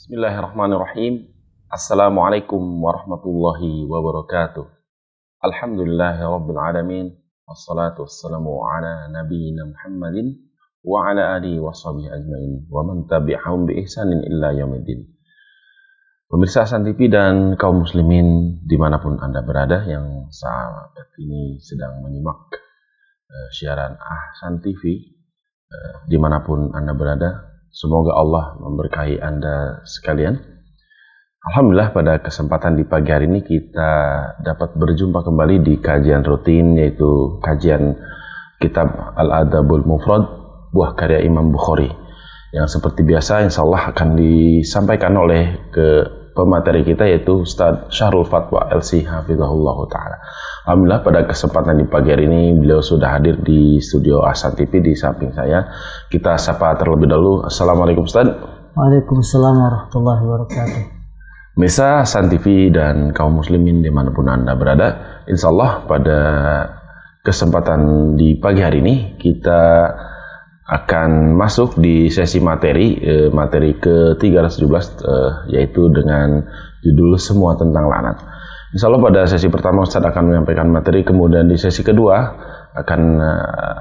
Bismillahirrahmanirrahim. Assalamualaikum warahmatullahi wabarakatuh. Alhamdulillahirabbil alamin. Wassalatu wassalamu ala nabiyyina Muhammadin wa ala alihi washabihi ajmain wa man tabi'ahum bi ihsanin illa yaumiddin. Pemirsa Ahsan TV dan kaum muslimin dimanapun Anda berada yang saat ini sedang menyimak siaran Ahsan TV, dimanapun Anda berada, semoga Allah memberkahi Anda sekalian. Alhamdulillah pada kesempatan di pagi hari ini kita dapat berjumpa kembali di kajian rutin, yaitu kajian kitab Al-Adabul Mufrad buah karya Imam Bukhari, yang seperti biasa insya Allah akan disampaikan oleh pemateri kita, yaitu Ustaz Syahrul Fatwa LC Hafizahullah Ta'ala. Alhamdulillah pada kesempatan di pagi hari ini beliau sudah hadir di studio Ahsan TV di samping saya. Kita sapa terlebih dahulu. Assalamualaikum Ustaz. Waalaikumsalam warahmatullahi wabarakatuh. Mirsa Ahsan TV dan kaum muslimin dimanapun Anda berada, insya Allah pada kesempatan di pagi hari ini kita akan masuk di sesi materi ke-317, yaitu dengan judul Semua Tentang Laknat. Insya Allah pada sesi pertama Ustaz akan menyampaikan materi, kemudian di sesi kedua akan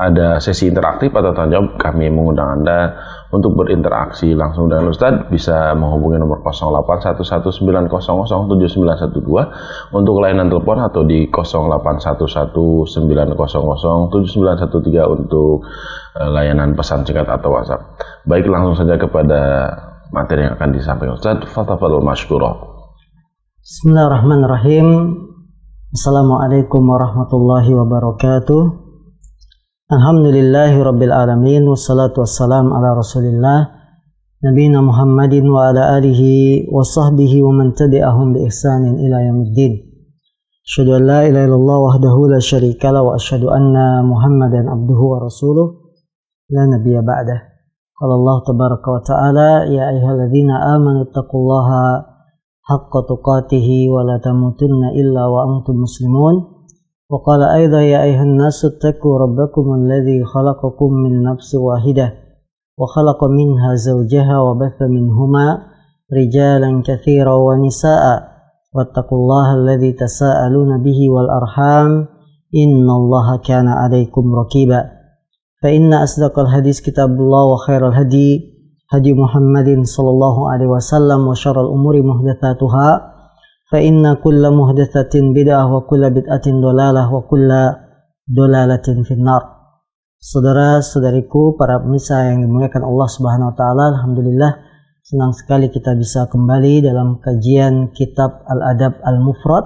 ada sesi interaktif atau tanya jawab. Kami mengundang Anda untuk berinteraksi langsung dengan Ustaz. Bisa menghubungi nomor 081190079112 untuk layanan telepon, atau di 081190079113 untuk layanan pesan singkat atau WhatsApp. Baik, langsung saja kepada materi yang akan disampaikan Ustaz. Fadhil masykurah. Bismillahirrahmanirrahim. Assalamualaikum warahmatullahi wabarakatuh. Alhamdulillahi rabbil alamin. Wassalatu wassalam ala rasulillah nabiyina Muhammadin wa ala alihi wa sahbihi wa man tabi'ahum bi ihsanin ila yaumiddin. Asyhadu an la ilaha illallah wahdahu la syarika lahu wa asyhadu anna Muhammadan abduhu wa rasuluh la nabiyya ba'dah. Qala Allah tabaraka wa ta'ala, ya ayyuhalladzina amanu taqullaha haqqa tuqatih wa la tamutunna illa wa antum muslimun. Wa qala aidan, ya ayyuhan nasu taqu rabbakum alladzi khalaqakum min nafsin wahidah wa khalaqa minha zawjaha wa batha minhuma rijalan katsiran wa nisaa'a wattaqullaha alladzi tasaaluna bihi wal arham innallaha kana 'alaikum raqiba. Fa inna asdaqal hadis kitabullah wa khairal hadi hadi Muhammadin sallallahu alaihi wasallam wa syarrul umuri muhdatsatuha fa inna kulla muhdatsatin bid'ah wa kulla bid'atin dhalalah wa kulla dhalalatin finnar. Saudara-saudariku, para pemirsa yang dimuliakan Allah Subhanahu wa taala, alhamdulillah senang sekali kita bisa kembali dalam kajian kitab Al-Adab Al-Mufrad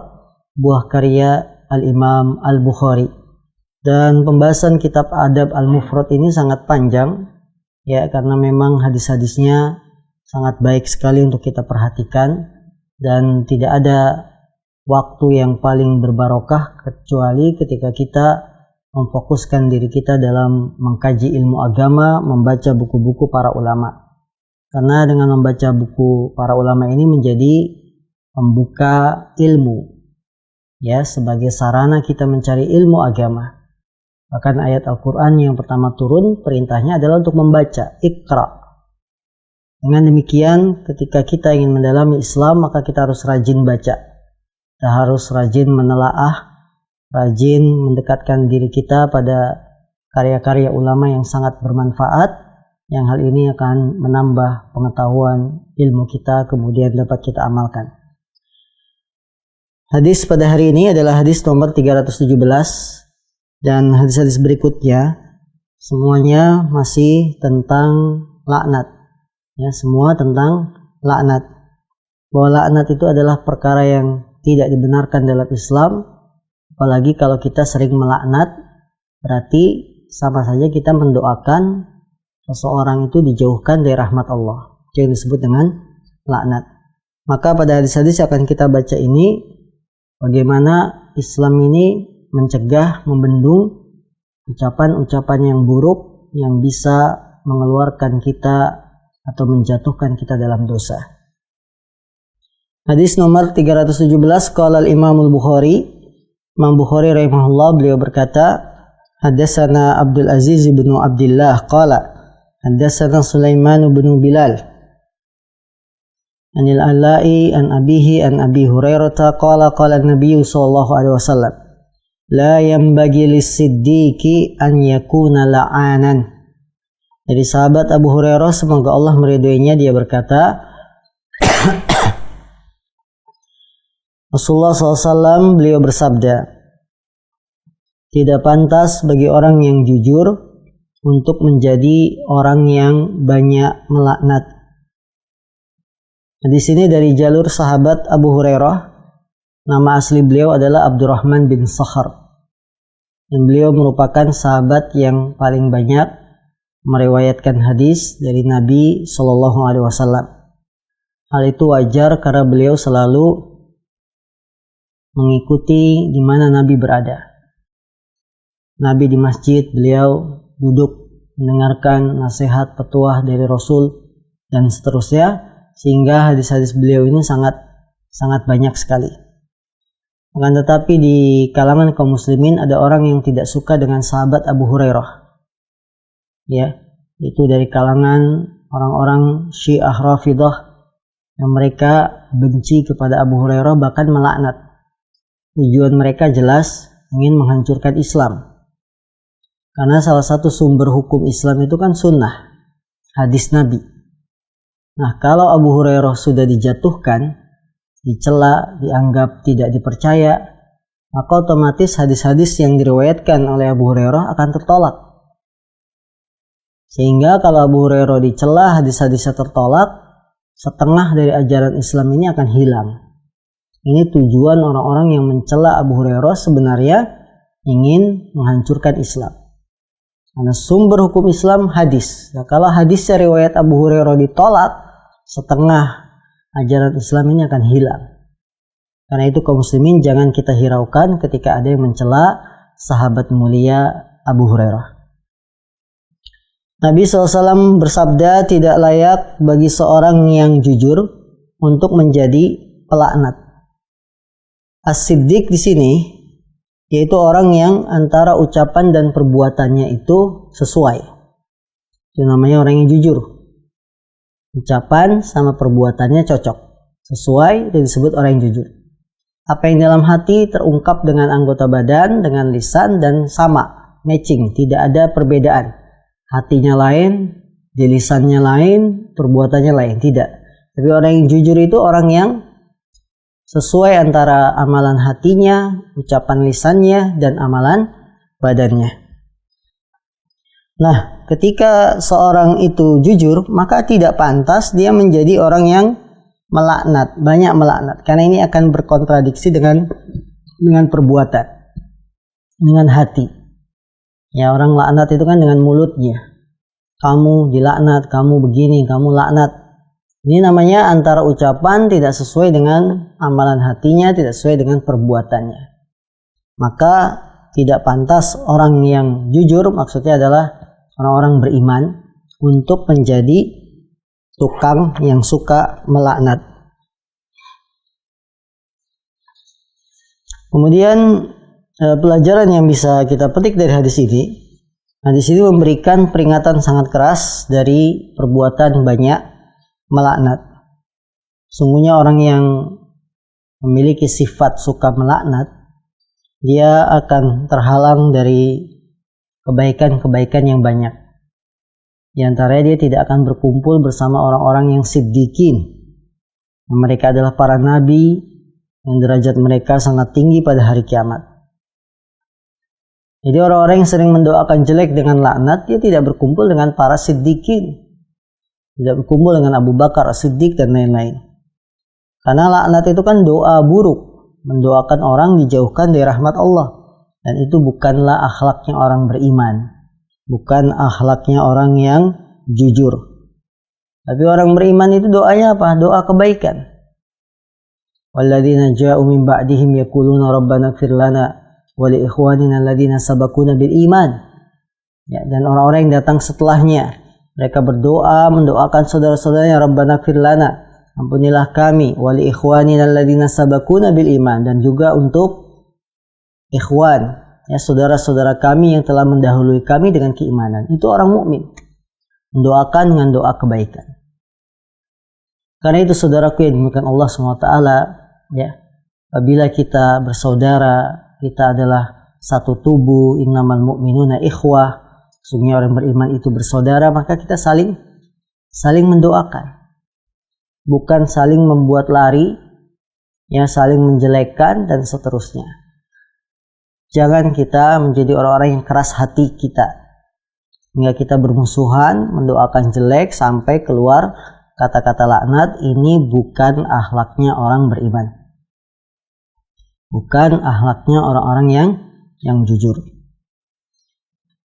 buah karya Al-Imam Al-Bukhari. Dan pembahasan kitab Adab Al-Mufrad ini sangat panjang, ya, karena memang hadis-hadisnya sangat baik sekali untuk kita perhatikan, dan tidak ada waktu yang paling berbarokah kecuali ketika kita memfokuskan diri kita dalam mengkaji ilmu agama, membaca buku-buku para ulama. Karena dengan membaca buku para ulama ini menjadi membuka ilmu, ya, sebagai sarana kita mencari ilmu agama. Bahkan ayat Al-Quran yang pertama turun, perintahnya adalah untuk membaca, Iqra. Dengan demikian, ketika kita ingin mendalami Islam, maka kita harus rajin baca. Kita harus rajin menelaah, rajin mendekatkan diri kita pada karya-karya ulama yang sangat bermanfaat, yang hal ini akan menambah pengetahuan ilmu kita, kemudian dapat kita amalkan. Hadis pada hari ini adalah hadis nomor 317, dan hadis-hadis berikutnya semuanya masih tentang laknat. Ya, semua tentang laknat. Bahwa laknat itu adalah perkara yang tidak dibenarkan dalam Islam. Apalagi kalau kita sering melaknat, berarti sama saja kita mendoakan seseorang itu dijauhkan dari rahmat Allah. Itu yang disebut dengan laknat. Maka pada hadis-hadis yang akan kita baca ini, bagaimana Islam ini mencegah, membendung ucapan-ucapan yang buruk yang bisa mengeluarkan kita atau menjatuhkan kita dalam dosa. Hadis nomor 317, qala al-Imam al-Bukhari. Imam Bukhari rahimahullah, beliau berkata, hadatsana Abdul Aziz bin Abdullah qala hadatsana Sulaiman bin Bilal Anil Ala'i an abihi an Abi Hurairah qala Nabi sallallahu alaihi wasallam la yanbaghi lis-siddiqi an yakuna la'anan. Dari sahabat Abu Hurairah, semoga Allah meridhoinya, dia berkata Rasulullah SAW beliau bersabda, tidak pantas bagi orang yang jujur untuk menjadi orang yang banyak melaknat. Di sini dari jalur sahabat Abu Hurairah, nama asli beliau adalah Abdurrahman bin Sakhar, dan beliau merupakan sahabat yang paling banyak meriwayatkan hadis dari Nabi Shallallahu Alaihi Wasallam. Hal itu wajar karena beliau selalu mengikuti di mana Nabi berada. Nabi di masjid, beliau duduk mendengarkan nasihat petuah dari Rasul dan seterusnya, sehingga hadis-hadis beliau ini sangat banyak sekali. Akan tetapi di kalangan kaum muslimin ada orang yang tidak suka dengan sahabat Abu Hurairah. Ya, itu dari kalangan orang-orang Syiah Rafidah yang mereka benci kepada Abu Hurairah, bahkan melaknat. Tujuan mereka jelas ingin menghancurkan Islam. Karena salah satu sumber hukum Islam itu kan sunnah, hadis Nabi. Nah, kalau Abu Hurairah sudah dijatuhkan, dicela, dianggap tidak dipercaya, maka otomatis hadis-hadis yang diriwayatkan oleh Abu Hurairah akan tertolak. Sehingga kalau Abu Hurairah dicela, hadis-hadisnya tertolak, setengah dari ajaran Islam ini akan hilang. Ini tujuan orang-orang yang mencela Abu Hurairah sebenarnya ingin menghancurkan Islam. Karena sumber hukum Islam hadis. Nah, kalau hadisnya riwayat Abu Hurairah ditolak, setengah ajaran Islam ini akan hilang. Karena itu kaum muslimin jangan kita hiraukan ketika ada yang mencela sahabat mulia Abu Hurairah. Nabi SAW bersabda, tidak layak bagi seorang yang jujur untuk menjadi pelaknat. As-siddiq di sini yaitu orang yang antara ucapan dan perbuatannya itu sesuai. Itu namanya orang yang jujur. Ucapan sama perbuatannya cocok, sesuai, itu disebut orang yang jujur. Apa yang dalam hati terungkap dengan anggota badan, dengan lisan, dan sama, matching, tidak ada perbedaan. Hatinya lain, di lisannya lain, perbuatannya lain, tidak. Tapi orang yang jujur itu orang yang sesuai antara amalan hatinya, ucapan lisannya, dan amalan badannya. Nah, ketika seorang itu jujur, maka tidak pantas dia menjadi orang yang melaknat, banyak melaknat. Karena ini akan berkontradiksi dengan perbuatan, dengan hati. Ya, orang laknat itu kan dengan mulutnya. Kamu dilaknat, kamu begini, kamu laknat. Ini namanya antara ucapan tidak sesuai dengan amalan hatinya, tidak sesuai dengan perbuatannya. Maka tidak pantas orang yang jujur, maksudnya adalah orang-orang beriman, untuk menjadi tukang yang suka melaknat. Kemudian pelajaran yang bisa kita petik dari hadis ini memberikan peringatan sangat keras dari perbuatan banyak melaknat. Sungguhnya orang yang memiliki sifat suka melaknat, dia akan terhalang dari kebaikan-kebaikan yang banyak. Di antaranya dia tidak akan berkumpul bersama orang-orang yang siddiqin. Mereka adalah para nabi yang derajat mereka sangat tinggi pada hari kiamat. Jadi orang-orang yang sering mendoakan jelek dengan laknat, dia tidak berkumpul dengan para siddiqin. Tidak berkumpul dengan Abu Bakar As-Siddiq dan lain-lain. Karena laknat itu kan doa buruk, mendoakan orang dijauhkan dari rahmat Allah. Dan itu bukanlah akhlaknya orang beriman, bukan akhlaknya orang yang jujur. Tapi orang beriman itu doanya apa? Doa kebaikan. Walladzina ja'u min ba'dihim yaquluna rabbana ighfir lana wa li ikhwanina alladzina sabaquna bil iman. Ya, dan orang-orang yang datang setelahnya, mereka berdoa, mendoakan saudara-saudaranya, rabbana ighfir lana, ampunilah kami, wa li ikhwanina alladzina sabaquna bil iman, dan juga untuk ikhwan, ya, saudara-saudara kami yang telah mendahului kami dengan keimanan. Itu orang mukmin, mendoakan dengan doa kebaikan. Karena itu saudaraku yang dimuliakan Allah SWT, ya, apabila kita bersaudara, kita adalah satu tubuh, innamal mu'minuna ikhwah, sesungguhnya orang beriman itu bersaudara, maka kita saling mendoakan. Bukan saling membuat lari, ya, saling menjelekkan dan seterusnya. Jangan kita menjadi orang-orang yang keras hati kita, hingga kita bermusuhan, mendoakan jelek sampai keluar kata-kata laknat. Ini bukan akhlaknya orang beriman. Bukan akhlaknya orang-orang yang jujur.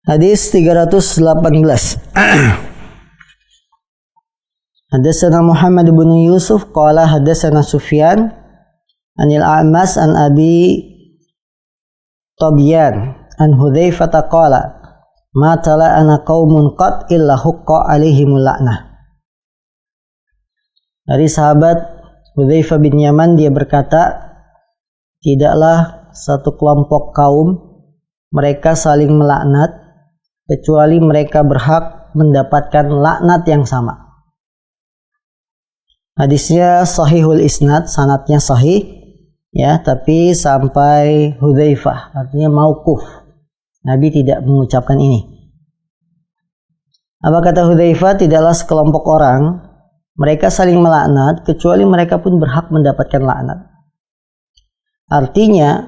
Hadis 318. Hadatsana Muhammad bin Yusuf qala hadatsana Sufyan anil A'mas an Abi Tabyan an Hudzaifah qala ma tala ana qaumun qad illa haqqa alaihimul la'nah. Dari sahabat Hudzaifah bin Yaman, dia berkata, tidaklah satu kelompok kaum mereka saling melaknat kecuali mereka berhak mendapatkan laknat yang sama. Hadisnya sahihul isnad, sanadnya sahih, ya, tapi sampai Hudzaifah, artinya mauquf. Nabi tidak mengucapkan ini. Apa kata Hudzaifah? Tidaklah sekelompok orang mereka saling melaknat kecuali mereka pun berhak mendapatkan laknat. Artinya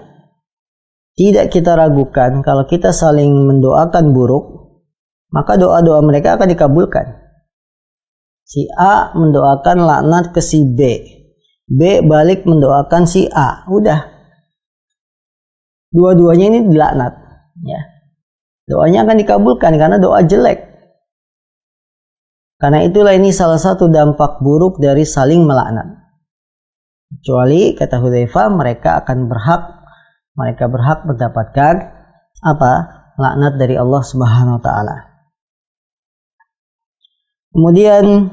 tidak kita ragukan kalau kita saling mendoakan buruk, maka doa-doa mereka akan dikabulkan. Si A mendoakan laknat ke si B, B balik mendoakan si A, udah, dua-duanya ini dilaknat, ya. Doanya akan dikabulkan karena doa jelek. Karena itulah ini salah satu dampak buruk dari saling melaknat. Kecuali kata Hudzaifah mereka berhak mendapatkan apa? Laknat dari Allah Subhanahu wa taala. Kemudian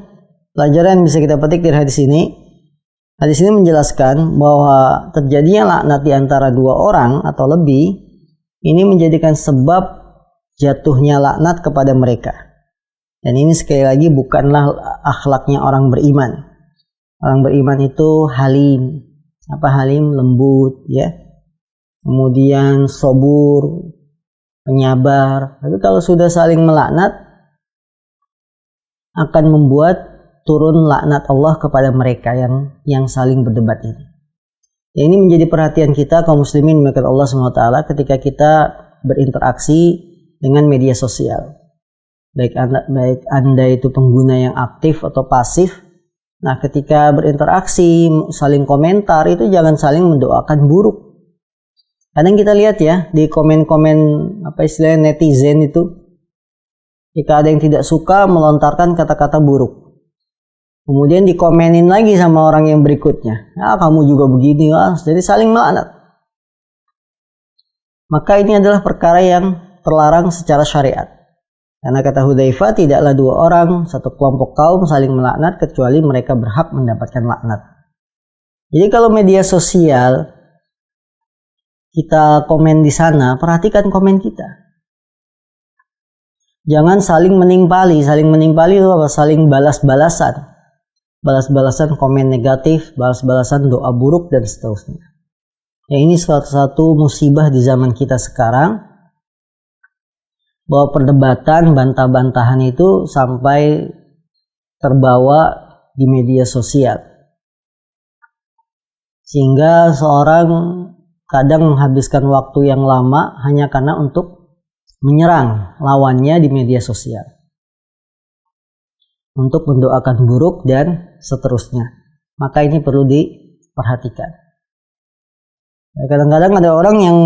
pelajaran yang bisa kita petik dari hadis ini. Hadis ini menjelaskan bahwa terjadinya laknat di antara dua orang atau lebih ini menjadikan sebab jatuhnya laknat kepada mereka. Dan ini sekali lagi bukanlah akhlaknya orang beriman. Orang beriman itu halim. Apa halim? Lembut, ya. Kemudian sabur, penyabar. Tapi kalau sudah saling melaknat, akan membuat turun laknat Allah kepada mereka yang saling berdebat ini. Ya, ini menjadi perhatian kita kaum muslimin maka Allah SWT ketika kita berinteraksi dengan media sosial. Baik anda itu pengguna yang aktif atau pasif. Nah, ketika berinteraksi, saling komentar, itu jangan saling mendoakan buruk. Kadang kita lihat ya, di komen-komen apa istilahnya netizen itu, jika ada yang tidak suka melontarkan kata-kata buruk, kemudian dikomenin lagi sama orang yang berikutnya, kamu juga begini, jadi saling melaknat. Maka ini adalah perkara yang terlarang secara syariat. Karena kata Hudzaifah, tidaklah dua orang, satu kelompok kaum saling melaknat kecuali mereka berhak mendapatkan laknat. Jadi kalau media sosial kita komen di sana, perhatikan komen kita. Jangan saling menimpali. Saling menimpali itu apa? Saling balas-balasan. Balas-balasan komen negatif, balas-balasan doa buruk dan seterusnya. Ya, ini satu musibah di zaman kita sekarang. Bahwa perdebatan, bantah-bantahan itu sampai terbawa di media sosial. Sehingga seorang kadang menghabiskan waktu yang lama hanya karena untuk menyerang lawannya di media sosial. Untuk mendoakan buruk dan seterusnya. Maka ini perlu diperhatikan. Kadang-kadang ada orang yang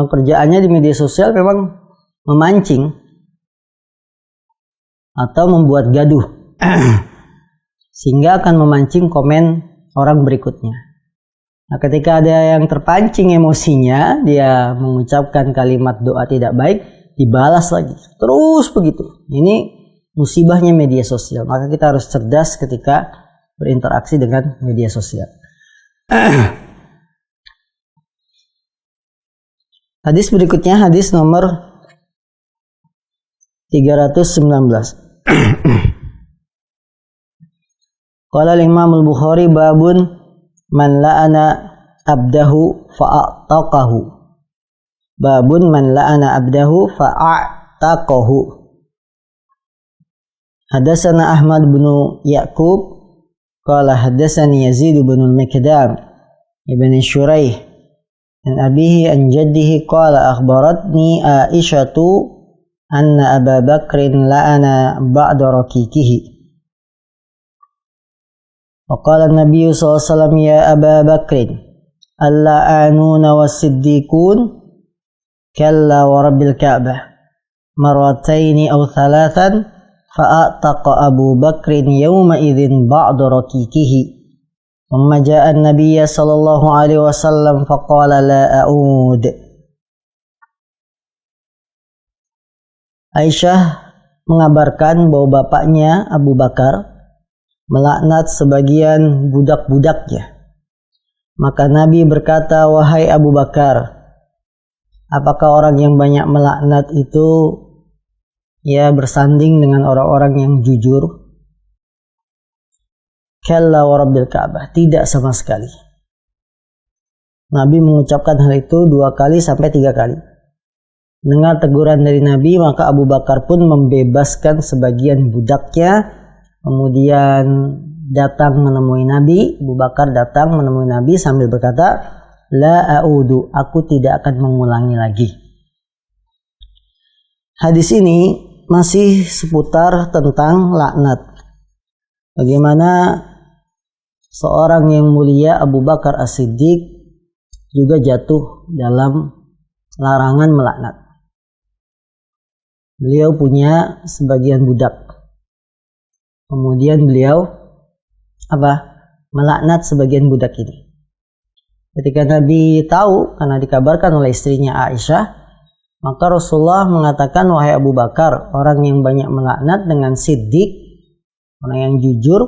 kerjaannya di media sosial memang memancing atau membuat gaduh sehingga akan memancing komen orang berikutnya. Nah, ketika ada yang terpancing emosinya, dia mengucapkan kalimat doa tidak baik, dibalas lagi, terus begitu. Ini musibahnya media sosial. Maka kita harus cerdas ketika berinteraksi dengan media sosial. Hadis berikutnya, hadis nomor 319. Qala al-Imam al-Bukhari babun man la'ana abdahu fa'ataqahu. Babun man la'ana abdahu fa'ataqahu. Hadatsana Ahmad bin Ya'qub qala hadatsani Yazid bin al-Mikdam ibn Shuraih an abihi an jaddihi qala akhbaratni Aisyatu anna Abu Bakrin la'ana ba'da rakikihi. Waqala an-nabiy sallallahu alaihi wasallam ya Abu Bakrin al-la'anuna was-siddiqun kalla wa rabbil Ka'bah marrataini aw thalathan fa'ataqa Abu Bakrin yawma idzin ba'da rakikihi. Thumma ja'a an-nabiy sallallahu alaihi wasallam faqala la a'ud. Aisyah mengabarkan bahwa bapaknya Abu Bakar melaknat sebagian budak-budaknya. Maka Nabi berkata, wahai Abu Bakar, apakah orang yang banyak melaknat itu bersanding dengan orang-orang yang jujur? Kalla wa rabbil Ka'bah, tidak sama sekali. Nabi mengucapkan hal itu 2 kali sampai 3 kali. Dengar teguran dari Nabi, maka Abu Bakar pun membebaskan sebagian budaknya. Kemudian datang menemui Nabi. Abu Bakar datang menemui Nabi sambil berkata, la a'udu, aku tidak akan mengulangi lagi. Hadis ini masih seputar tentang laknat. Bagaimana seorang yang mulia Abu Bakar As-Siddiq juga jatuh dalam larangan melaknat. Beliau punya sebagian budak. Kemudian beliau melaknat sebagian budak ini. Ketika Nabi tahu, karena dikabarkan oleh istrinya Aisyah, maka Rasulullah mengatakan, wahai Abu Bakar, orang yang banyak melaknat dengan siddiq, orang yang jujur,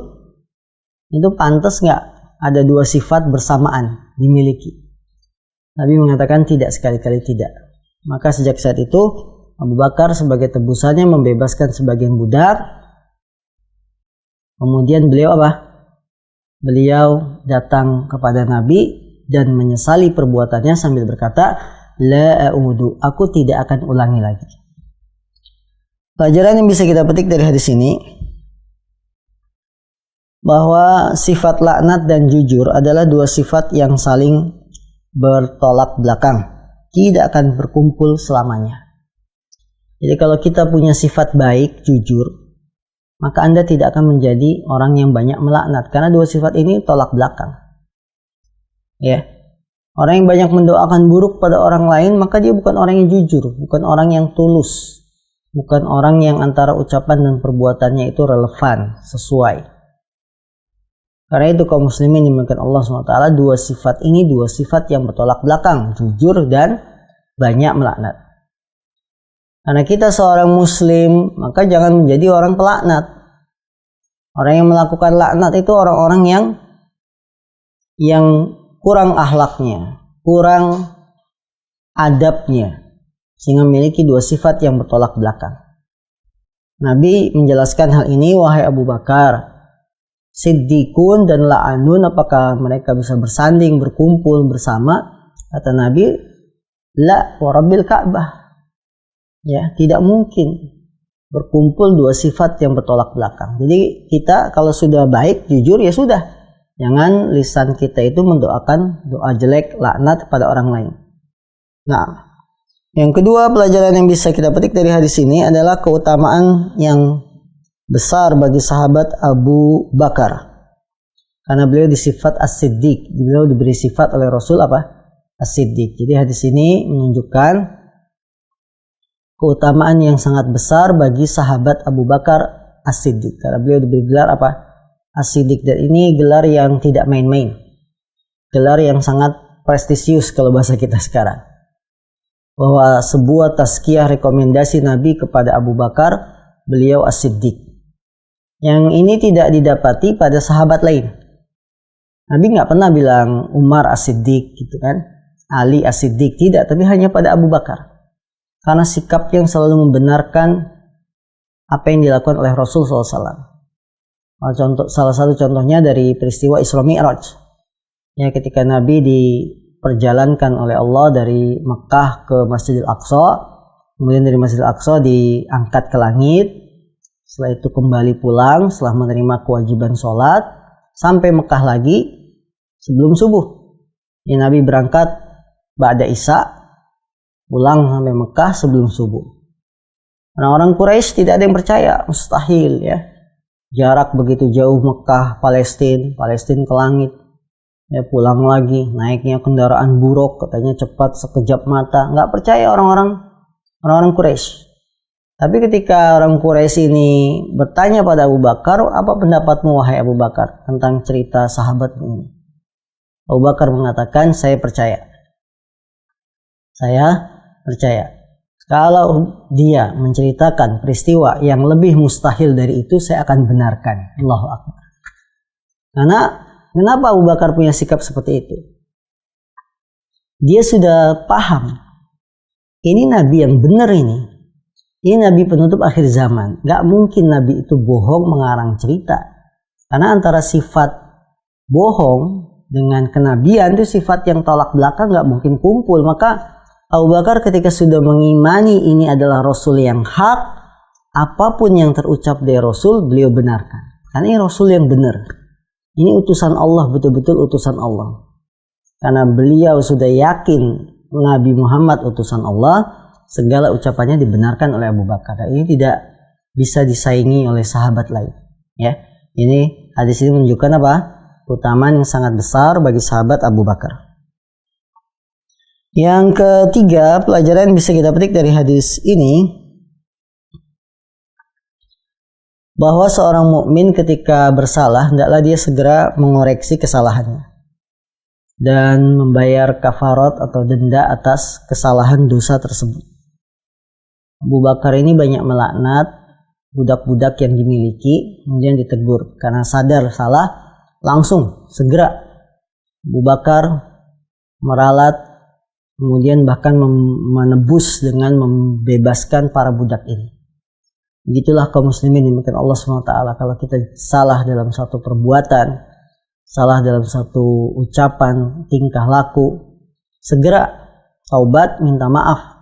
itu pantas nggak ada 2 sifat bersamaan dimiliki? Nabi mengatakan tidak, sekali-kali tidak. Maka sejak saat itu Abu Bakar sebagai tebusannya membebaskan sebagian budak. Kemudian beliau Beliau datang kepada Nabi dan menyesali perbuatannya sambil berkata, la a'udu, aku tidak akan ulangi lagi. Pelajaran yang bisa kita petik dari hadis ini, bahwa sifat laknat dan jujur adalah 2 sifat yang saling bertolak belakang, tidak akan berkumpul selamanya. Jadi kalau kita punya sifat baik, jujur, maka Anda tidak akan menjadi orang yang banyak melaknat, karena 2 sifat ini tolak belakang. Orang yang banyak mendoakan buruk pada orang lain, maka dia bukan orang yang jujur, bukan orang yang tulus, bukan orang yang antara ucapan dan perbuatannya itu relevan, sesuai. Karena itu kaum muslimin dimuliakan Allah SWT, 2 sifat ini 2 sifat yang bertolak belakang, jujur dan banyak melaknat. Karena kita seorang muslim, maka jangan menjadi orang pelaknat. Orang yang melakukan laknat itu orang-orang yang kurang akhlaknya, kurang adabnya, sehingga memiliki 2 sifat yang bertolak belakang. Nabi menjelaskan hal ini, wahai Abu Bakar, siddiqun dan la'anun, apakah mereka bisa bersanding, berkumpul bersama? Kata Nabi, la wa rabbil Ka'bah. Tidak mungkin berkumpul 2 sifat yang bertolak belakang. Jadi kita kalau sudah baik, jujur, ya sudah. Jangan lisan kita itu mendoakan doa jelek, laknat pada orang lain. Nah, yang kedua pelajaran yang bisa kita petik dari hadis ini adalah keutamaan yang besar bagi sahabat Abu Bakar. Karena beliau disifat As-Siddiq. Beliau diberi sifat oleh Rasul As-Siddiq. Jadi hadis ini menunjukkan keutamaan yang sangat besar bagi sahabat Abu Bakar As-Siddiq. Karena beliau diberi gelar As-Siddiq, dan ini gelar yang tidak main-main. Gelar yang sangat prestisius kalau bahasa kita sekarang. Bahwa sebuah tazkiyah rekomendasi Nabi kepada Abu Bakar, beliau As-Siddiq. Yang ini tidak didapati pada sahabat lain. Nabi nggak pernah bilang Umar As-Siddiq gitu kan, Ali As-Siddiq, tidak, tapi hanya pada Abu Bakar. Karena sikap yang selalu membenarkan apa yang dilakukan oleh Rasul SAW. Salah satu contohnya dari peristiwa Isra Mi'raj. Ya, ketika Nabi diperjalankan oleh Allah dari Mekah ke Masjidil Aqsa, kemudian dari Masjidil Aqsa diangkat ke langit, setelah itu kembali pulang setelah menerima kewajiban sholat, sampai Mekah lagi sebelum subuh. Ya, Nabi berangkat ba'da Isya, pulang sampai Mekah sebelum subuh. Orang-orang Quraisy tidak ada yang percaya, mustahil ya. Jarak begitu jauh Mekah, Palestina ke langit. Ya, pulang lagi, naiknya kendaraan buruk, katanya cepat sekejap mata. Nggak percaya orang-orang Quraisy. Tapi ketika orang Quraisy ini bertanya pada Abu Bakar, apa pendapatmu wahai Abu Bakar tentang cerita sahabat ini? Abu Bakar mengatakan, saya percaya. Saya percaya. Kalau dia menceritakan peristiwa yang lebih mustahil dari itu, saya akan benarkan. Allahu Akbar. Karena kenapa Abu Bakar punya sikap seperti itu? Dia sudah paham. Ini Nabi yang benar ini. Ini Nabi penutup akhir zaman. Gak mungkin Nabi itu bohong mengarang cerita. Karena antara sifat bohong dengan kenabian itu sifat yang tolak belakang, gak mungkin kumpul. Maka Abu Bakar ketika sudah mengimani ini adalah Rasul yang hak, apapun yang terucap dari Rasul, beliau benarkan. Karena ini Rasul yang benar. Ini utusan Allah, betul-betul utusan Allah. Karena beliau sudah yakin Nabi Muhammad utusan Allah, segala ucapannya dibenarkan oleh Abu Bakar. Ini tidak bisa disaingi oleh sahabat lain. Ya, ini hadis ini menunjukkan apa? Keutamaan yang sangat besar bagi sahabat Abu Bakar. Yang ketiga, pelajaran yang bisa kita petik dari hadis ini, bahwa seorang mukmin ketika bersalah hendaklah dia segera mengoreksi kesalahannya dan membayar kafarat atau denda atas kesalahan dosa tersebut. Abu Bakar ini banyak melaknat budak-budak yang dimiliki, kemudian ditegur karena sadar salah, langsung segera Abu Bakar meralat, kemudian bahkan menebus dengan membebaskan para budak ini. Begitulah kaum muslimin dimuliakan Allah SWT. Kalau kita salah dalam satu perbuatan, salah dalam satu ucapan, tingkah laku, segera taubat, minta maaf.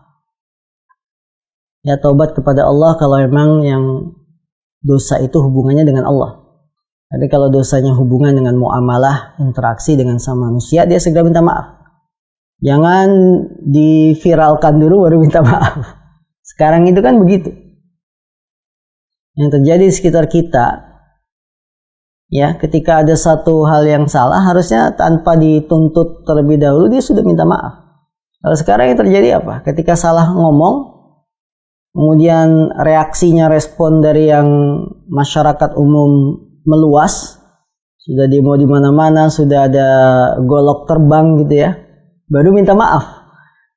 Ya, taubat kepada Allah kalau memang yang dosa itu hubungannya dengan Allah. Tapi kalau dosanya hubungan dengan muamalah, interaksi dengan sama manusia, dia segera minta maaf. Jangan diviralkan dulu baru minta maaf. Sekarang itu kan begitu. Yang terjadi di sekitar kita, ya, ketika ada satu hal yang salah, harusnya tanpa dituntut terlebih dahulu dia sudah minta maaf. Kalau sekarang yang terjadi apa? Ketika salah ngomong, kemudian reaksinya, respon dari yang masyarakat umum meluas, sudah demo di mana-mana, sudah ada golok terbang gitu ya, baru minta maaf.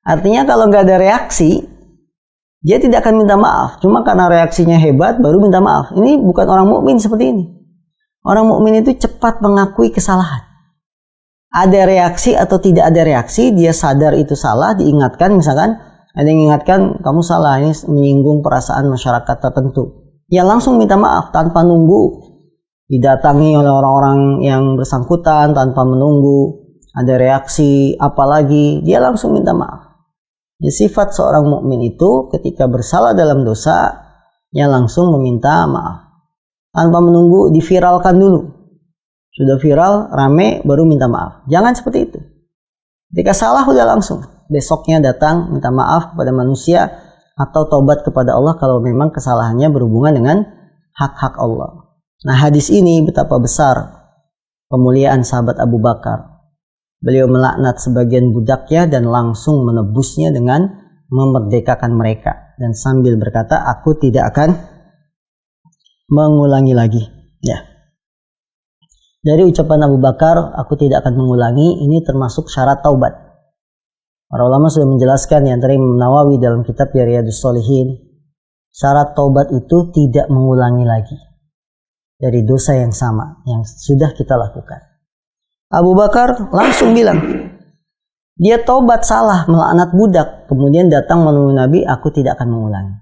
Artinya kalau nggak ada reaksi, dia tidak akan minta maaf. Cuma karena reaksinya hebat, baru minta maaf. Ini bukan orang mukmin seperti ini. Orang mukmin itu cepat mengakui kesalahan. Ada reaksi atau tidak ada reaksi, dia sadar itu salah, diingatkan, misalkan ada yang mengingatkan, kamu salah, ini menyinggung perasaan masyarakat tertentu. Ya langsung minta maaf tanpa nunggu didatangi oleh orang-orang yang bersangkutan, tanpa menunggu ada reaksi apalagi, dia langsung minta maaf. Ya, sifat seorang mukmin itu ketika bersalah dalam dosa, ya langsung meminta maaf tanpa menunggu diviralkan dulu. Sudah viral, rame, baru minta maaf. Jangan seperti itu. Ketika salah udah langsung, besoknya datang minta maaf kepada manusia atau taubat kepada Allah kalau memang kesalahannya berhubungan dengan hak-hak Allah. Nah, hadis ini betapa besar pemuliaan sahabat Abu Bakar. Beliau melaknat sebagian budaknya dan langsung menebusnya dengan memerdekakan mereka. Dan sambil berkata, aku tidak akan mengulangi lagi. Ya. Dari ucapan Abu Bakar, aku tidak akan mengulangi, ini termasuk syarat taubat. Para ulama sudah menjelaskan, di antara Imam Nawawi dalam kitab Riyadhus Shalihin, syarat taubat itu tidak mengulangi lagi dari dosa yang sama yang sudah kita lakukan. Abu Bakar langsung bilang, dia taubat salah melaknat budak, kemudian datang menemui Nabi, aku tidak akan mengulangi.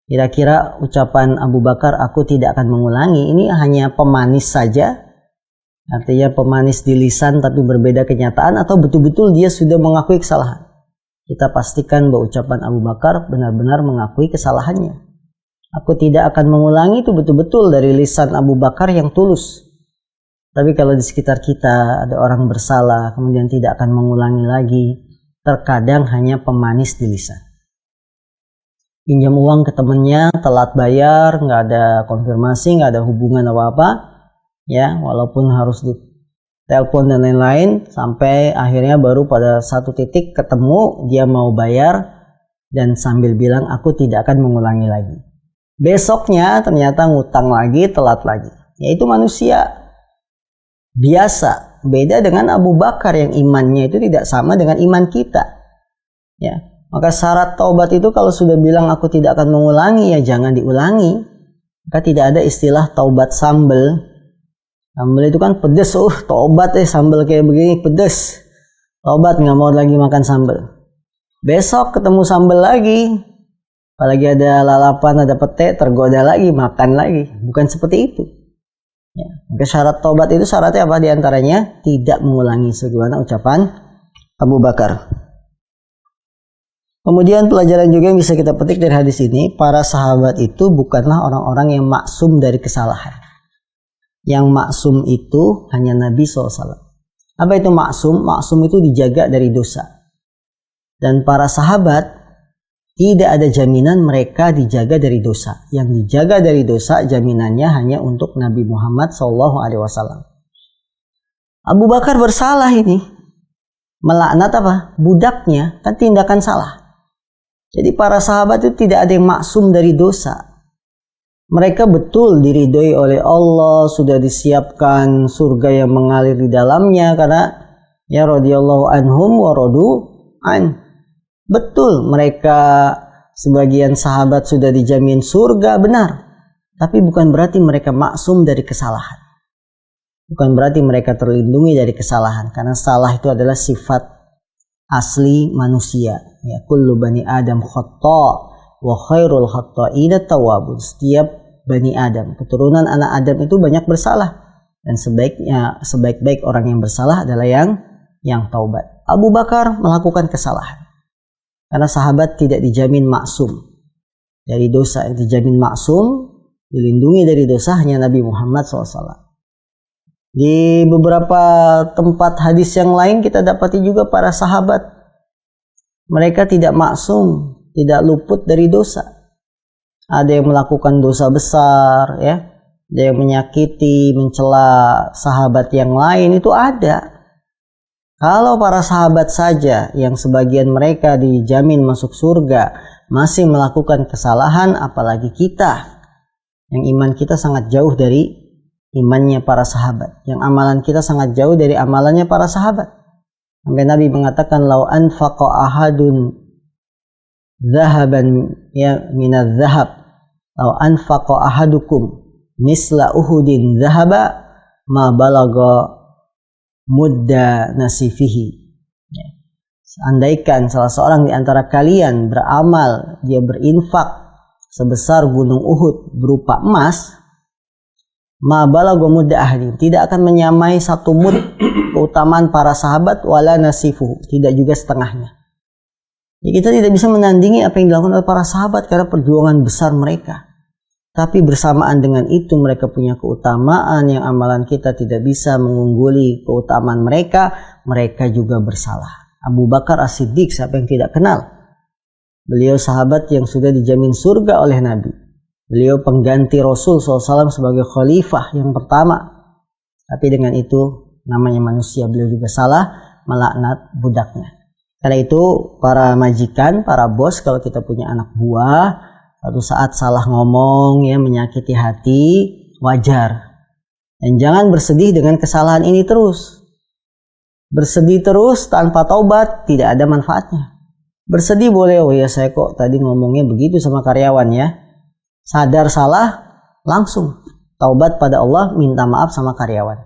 Kira-kira ucapan Abu Bakar, aku tidak akan mengulangi, ini hanya pemanis saja? Artinya pemanis di lisan tapi berbeda kenyataan, atau betul-betul dia sudah mengakui kesalahan? Kita pastikan bahwa ucapan Abu Bakar benar-benar mengakui kesalahannya. Aku tidak akan mengulangi itu betul-betul dari lisan Abu Bakar yang tulus. Tapi kalau di sekitar kita ada orang bersalah, kemudian tidak akan mengulangi lagi, terkadang hanya pemanis di lisan. Pinjam uang ke temennya, telat bayar, nggak ada konfirmasi, nggak ada hubungan apa-apa, ya, walaupun harus ditelepon dan lain-lain, sampai akhirnya baru pada satu titik ketemu, dia mau bayar, dan sambil bilang, aku tidak akan mengulangi lagi. Besoknya ternyata ngutang lagi, telat lagi. Yaitu manusia biasa, beda dengan Abu Bakar yang imannya itu tidak sama dengan iman kita. Ya. Maka syarat taubat itu kalau sudah bilang aku tidak akan mengulangi, ya jangan diulangi. Maka tidak ada istilah taubat sambel. Sambel itu kan pedes, taubat sambel kayak begini pedes. Taubat, nggak mau lagi makan sambel. Besok ketemu sambel lagi, apalagi ada lalapan, ada pete, tergoda lagi, makan lagi. Bukan seperti itu. Ya. Maka syarat taubat itu syaratnya apa? Di antaranya tidak mengulangi, sebagaimana ucapan Abu Bakar. Kemudian pelajaran juga yang bisa kita petik dari hadis ini, para sahabat itu bukanlah orang-orang yang maksum dari kesalahan. Yang maksum itu hanya Nabi SAW. Apa itu maksum? Maksum itu dijaga dari dosa. Dan para sahabat tidak ada jaminan mereka dijaga dari dosa. Yang dijaga dari dosa jaminannya hanya untuk Nabi Muhammad SAW. Abu Bakar bersalah ini. Melaknat apa? Budaknya, kan tindakan salah. Jadi para sahabat itu tidak ada yang maksum dari dosa. Mereka betul diridhoi oleh Allah, sudah disiapkan surga yang mengalir di dalamnya karena ya radhiyallahu anhum wa radu an. Betul mereka sebagian sahabat sudah dijamin surga, benar. Tapi bukan berarti mereka maksum dari kesalahan. Bukan berarti mereka terlindungi dari kesalahan, karena salah itu adalah sifat asli manusia. Ya, kullu bani Adam khata' wa khairul khata'ina tawwabun. Setiap bani Adam, keturunan anak Adam itu banyak bersalah, dan sebaik-baik orang yang bersalah adalah yang taubat. Abu Bakar melakukan kesalahan. Karena sahabat tidak dijamin maksum dari dosa. Yang dijamin maksum, dilindungi dari dosa hanya Nabi Muhammad SAW. Di beberapa tempat hadis yang lain kita dapati juga para sahabat, mereka tidak maksum, tidak luput dari dosa. Ada yang melakukan dosa besar, ya, ada yang menyakiti, mencela sahabat yang lain, itu ada. Kalau para sahabat saja yang sebagian mereka dijamin masuk surga masih melakukan kesalahan, apalagi kita yang iman kita sangat jauh dari imannya para sahabat, yang amalan kita sangat jauh dari amalannya para sahabat. Sampai Nabi mengatakan, lau anfaqa ahadun zahaban ya minadz zahab, lau anfaqa ahadukum misla uhudin zahaba ma balagha mudda nasifihi. Andaikan salah seorang di antara kalian beramal, dia berinfak sebesar gunung Uhud berupa emas, ma balagha mudda ahadin, tidak akan menyamai satu mud keutamaan para sahabat, wala nasifuhu, tidak juga setengahnya. Ya, kita tidak bisa menandingi apa yang dilakukan oleh para sahabat karena perjuangan besar mereka. Tapi bersamaan dengan itu mereka punya keutamaan yang amalan kita tidak bisa mengungguli keutamaan mereka. Mereka juga bersalah. Abu Bakar As-Siddiq, siapa yang tidak kenal? Beliau sahabat yang sudah dijamin surga oleh Nabi. Beliau pengganti Rasul SAW sebagai khalifah yang pertama. Tapi dengan itu namanya manusia, beliau juga salah melaknat budaknya. Karena itu para majikan, para bos, kalau kita punya anak buah, satu saat salah ngomong, ya, menyakiti hati, wajar. Dan jangan bersedih dengan kesalahan ini terus. Bersedih terus tanpa taubat tidak ada manfaatnya. Bersedih boleh, oh ya saya kok tadi ngomongnya begitu sama karyawan ya. Sadar salah, langsung taubat pada Allah, minta maaf sama karyawan.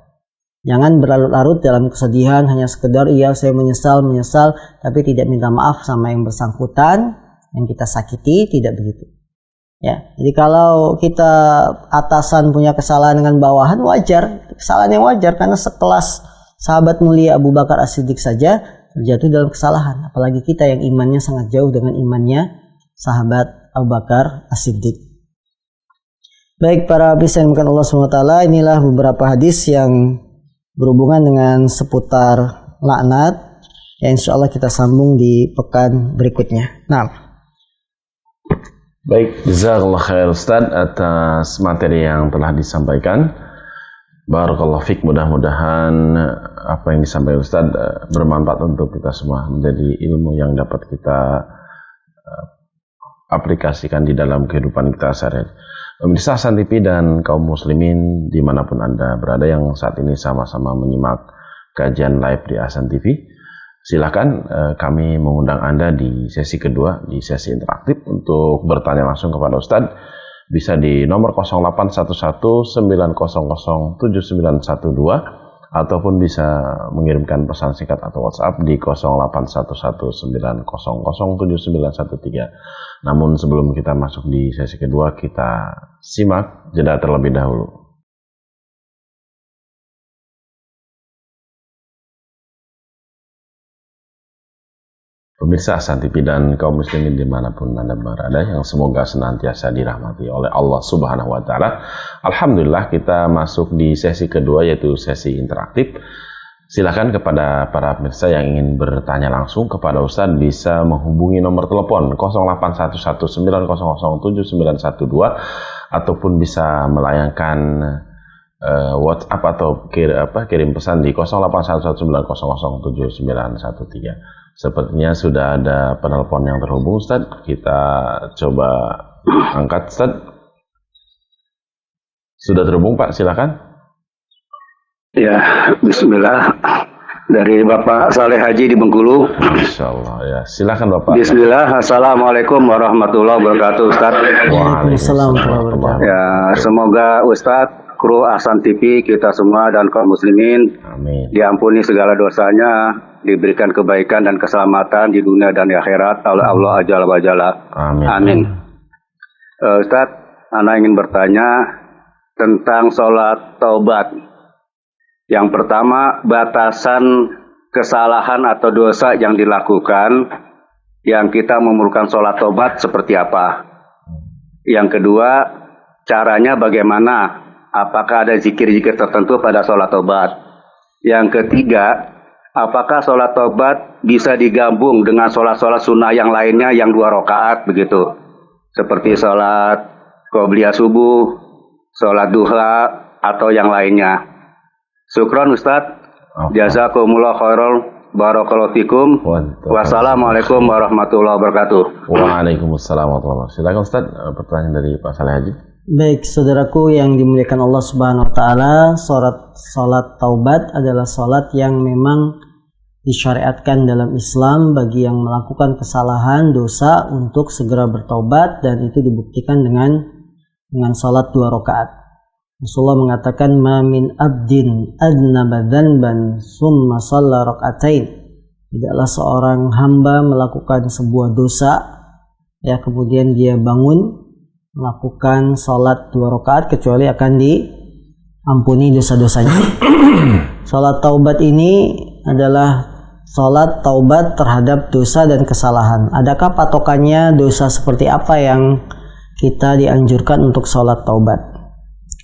Jangan berlarut-larut dalam kesedihan, hanya sekedar iya saya menyesal, tapi tidak minta maaf sama yang bersangkutan, yang kita sakiti, tidak begitu. Ya, jadi kalau kita atasan punya kesalahan dengan bawahan, wajar, kesalahan yang wajar, karena sekelas sahabat mulia Abu Bakar As-Siddiq saja terjatuh dalam kesalahan, apalagi kita yang imannya sangat jauh dengan imannya sahabat Abu Bakar As-Siddiq. Baik para pemirsa yang dimuliakan Allah SWT, inilah beberapa hadis yang berhubungan dengan seputar laknat, yang insya Allah kita sambung di pekan berikutnya. Nah. Baik, jazakallah khair Ustaz atas materi yang telah disampaikan. Barakallahu fiik, mudah-mudahan apa yang disampaikan Ustaz bermanfaat untuk kita semua, menjadi ilmu yang dapat kita aplikasikan di dalam kehidupan kita sehari-hari. Pemirsa Hasan TV dan kaum muslimin dimanapun Anda berada yang saat ini sama-sama menyimak kajian live di Hasan TV, silakan kami mengundang Anda di sesi kedua, di sesi interaktif untuk bertanya langsung kepada Ustadz. Bisa di nomor 081190079112 ataupun bisa mengirimkan pesan singkat atau WhatsApp di 081190079113. Namun sebelum kita masuk di sesi kedua, kita simak jeda terlebih dahulu. Pemirsa Hasan TV dan kaum muslimin dimanapun Anda berada, yang semoga senantiasa dirahmati oleh Allah Subhanahu wa Ta'ala. Alhamdulillah, kita masuk di sesi kedua, yaitu sesi interaktif. Silakan kepada para pemirsa yang ingin bertanya langsung kepada Ustadz bisa menghubungi nomor telepon 081190079112 ataupun bisa melayangkan WhatsApp atau kirim pesan di 081190079113. Sepertinya sudah ada penelpon yang terhubung, Ustaz. Kita coba angkat, Ustaz. Sudah terhubung, Pak? Silakan. Ya, bismillah. Dari Bapak Saleh Haji di Bengkulu. Insyaallah, ya. Silakan, Bapak. Bismillah. Assalamualaikum warahmatullahi wabarakatuh, Ustaz. Waalaikumsalam warahmatullahi wabarakatuh. Ya, semoga Ustaz, kru Hasan TV, kita semua dan kaum muslimin, amin, diampuni segala dosanya, diberikan kebaikan dan keselamatan di dunia dan di akhirat oleh Allah Jalla wa Jalla. Amin. Amin. Ustaz, ana ingin bertanya tentang sholat taubat. Yang pertama, batasan kesalahan atau dosa yang dilakukan yang kita memerlukan sholat taubat seperti apa? Yang kedua, caranya bagaimana? Apakah ada zikir-zikir tertentu pada sholat taubat? Yang ketiga, apakah sholat taubat bisa digabung dengan sholat-sholat sunnah yang lainnya yang 2 rakaat begitu? Seperti sholat qobliyah subuh, sholat duha, atau yang lainnya. Syukron Ustaz. Jazakumullah khairan. Barakallahu fikum. Wassalamualaikum warahmatullahi wabarakatuh. Waalaikumsalam warahmatullahi wabarakatuh. Silakan Ustaz, pertanyaan dari Pak Saleh Haji. Baik, saudaraku yang dimuliakan Allah Subhanahu wa Ta'ala, salat taubat adalah salat yang memang disyariatkan dalam Islam bagi yang melakukan kesalahan, dosa, untuk segera bertaubat, dan itu dibuktikan dengan salat 2 rakaat. Rasulullah mengatakan, "Ma min abdin adnaba dzanban summa shalla rakaatain." Tidaklah seorang hamba melakukan sebuah dosa, ya kemudian dia bangun melakukan salat 2 rakaat kecuali akan diampuni dosa-dosanya. Salat taubat ini adalah salat taubat terhadap dosa dan kesalahan. Adakah patokannya dosa seperti apa yang kita dianjurkan untuk salat taubat?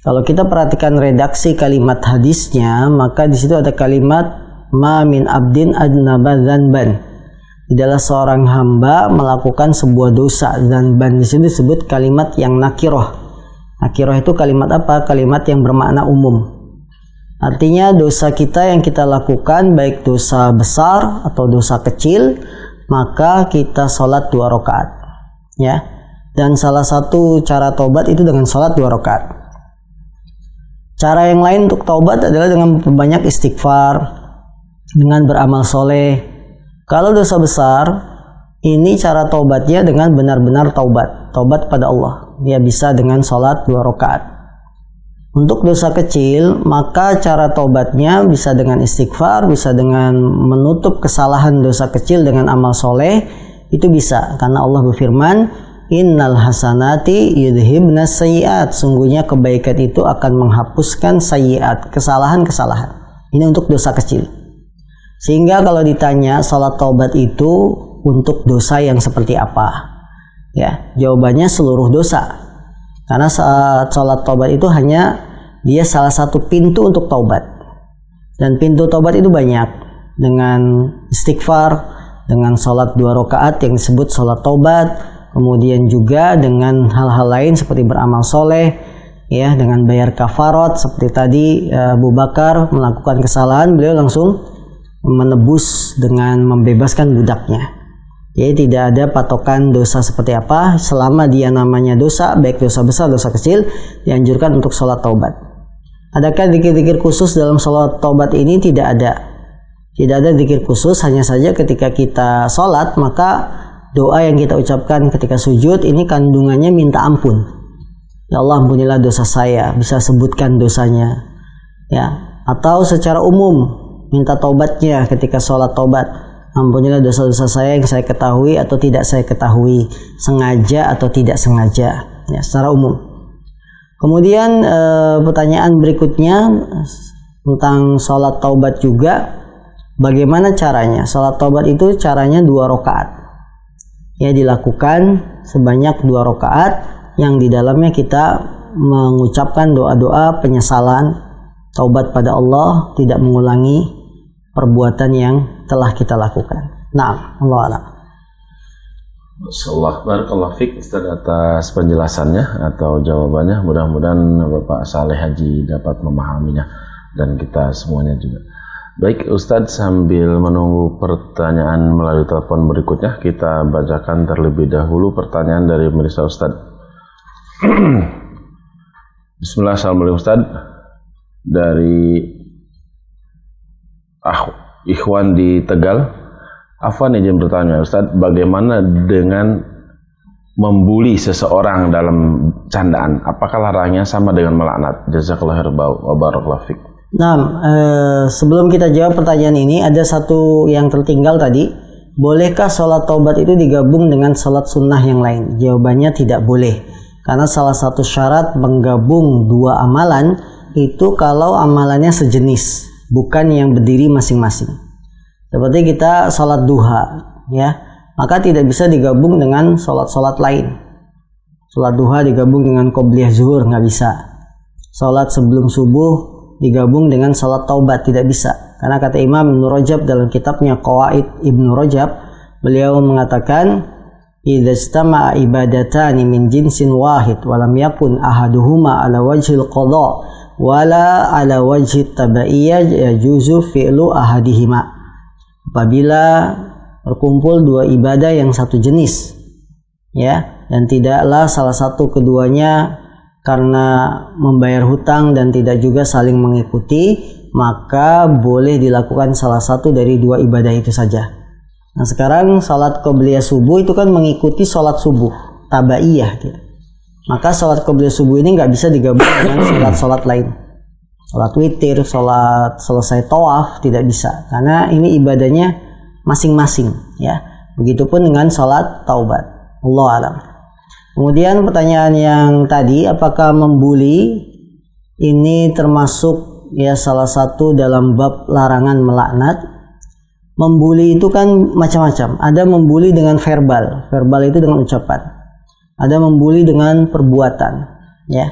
Kalau kita perhatikan redaksi kalimat hadisnya, maka di situ ada kalimat ma min abdin adnaba dzanban. Tidaklah seorang hamba melakukan sebuah dosa. Dzanban di sini disebut kalimat yang nakiroh. Nakiroh itu kalimat apa? Kalimat yang bermakna umum. Artinya dosa kita yang kita lakukan, baik dosa besar atau dosa kecil, maka kita sholat 2 rakaat. Ya. Dan salah satu cara taubat itu dengan sholat 2 rakaat. Cara yang lain untuk taubat adalah dengan banyak istighfar, dengan beramal soleh. Kalau dosa besar, ini cara taubatnya dengan benar-benar taubat pada Allah. Dia bisa dengan sholat 2 rakaat. Untuk dosa kecil, maka cara taubatnya bisa dengan istighfar, bisa dengan menutup kesalahan dosa kecil dengan amal soleh, itu bisa. Karena Allah berfirman, innal hasanati yudhibnas sayyiat, sungguhnya kebaikan itu akan menghapuskan sayyiat, kesalahan-kesalahan. Ini untuk dosa kecil. Sehingga kalau ditanya salat taubat itu untuk dosa yang seperti apa? Ya, jawabannya seluruh dosa. Karena salat taubat itu hanya dia salah satu pintu untuk taubat. Dan pintu taubat itu banyak, dengan istighfar, dengan salat 2 rakaat yang disebut salat taubat, kemudian juga dengan hal-hal lain seperti beramal soleh, ya, dengan bayar kafarat seperti tadi Abu Bakar melakukan kesalahan, beliau langsung menebus dengan membebaskan budaknya. Jadi tidak ada patokan dosa seperti apa, selama dia namanya dosa, baik dosa besar, dosa kecil, dianjurkan untuk sholat taubat. Adakah zikir-zikir khusus dalam sholat taubat ini? Tidak ada. Tidak ada zikir khusus, hanya saja ketika kita sholat, maka doa yang kita ucapkan ketika sujud ini kandungannya minta ampun. Ya Allah, ampunilah dosa saya, bisa sebutkan dosanya. Ya, atau secara umum minta taubatnya ketika sholat taubat. Ampunilah dosa-dosa saya yang saya ketahui atau tidak saya ketahui, sengaja atau tidak sengaja, ya, secara umum. Kemudian pertanyaan berikutnya tentang sholat taubat juga, bagaimana caranya? Sholat taubat itu caranya 2 rakaat. Ya, dilakukan sebanyak 2 rakaat yang di dalamnya kita mengucapkan doa-doa penyesalan, taubat pada Allah, tidak mengulangi perbuatan yang telah kita lakukan. Nah, Allah a'lam. Masyaallah, barakallahu fiik Ustaz atas penjelasannya atau jawabannya. Mudah-mudahan Bapak Saleh Haji dapat memahaminya dan kita semuanya juga. Baik Ustaz, sambil menunggu pertanyaan melalui telepon berikutnya, kita bacakan terlebih dahulu pertanyaan dari pemirsa Ustaz. Bismillah, assalamualaikum Ustaz. Dari Ikhwan di Tegal, Afwan izin bertanya Ustaz, bagaimana dengan membuli seseorang dalam candaan? Apakah larangannya sama dengan melaknat? Jazakallahu khairan wa barakallahu fiik. Nah, sebelum kita jawab pertanyaan ini, ada satu yang tertinggal tadi. Bolehkah sholat taubat itu digabung dengan sholat sunnah yang lain? Jawabannya tidak boleh. Karena salah satu syarat menggabung 2 amalan itu kalau amalannya sejenis, bukan yang berdiri masing-masing. Seperti kita sholat duha, ya, maka tidak bisa digabung dengan sholat-sholat lain. Sholat duha digabung dengan qobliyah zuhur, nggak bisa. Sholat sebelum subuh digabung dengan sholat taubat, tidak bisa. Karena kata Imam Ibnu Rajab dalam kitabnya Qawaid Ibnu Rajab, beliau mengatakan, idza istama'a ibadatani min jinsin wahid wa lam yakun ahaduhuma ala wajhil qada wala ala wajhi tabaiyah yajuzu fi'lu ahadihima. Apabila berkumpul 2 ibadah yang satu jenis, ya, dan tidaklah salah satu keduanya karena membayar hutang dan tidak juga saling mengikuti, maka boleh dilakukan salah satu dari 2 ibadah itu saja. Nah, sekarang salat qobliyah subuh itu kan mengikuti salat subuh tabaiyah, gitu. Maka salat qobliyah subuh ini nggak bisa digabung dengan salat-salat lain. Salat witir, salat selesai tawaf tidak bisa, karena ini ibadahnya masing-masing, ya. Begitupun dengan salat taubat. Allahu a'lam. Kemudian pertanyaan yang tadi, apakah membuli ini termasuk ya salah satu dalam bab larangan melaknat? Membuli itu kan macam-macam. Ada membuli dengan verbal, verbal itu dengan ucapan. Ada membuli dengan perbuatan, ya.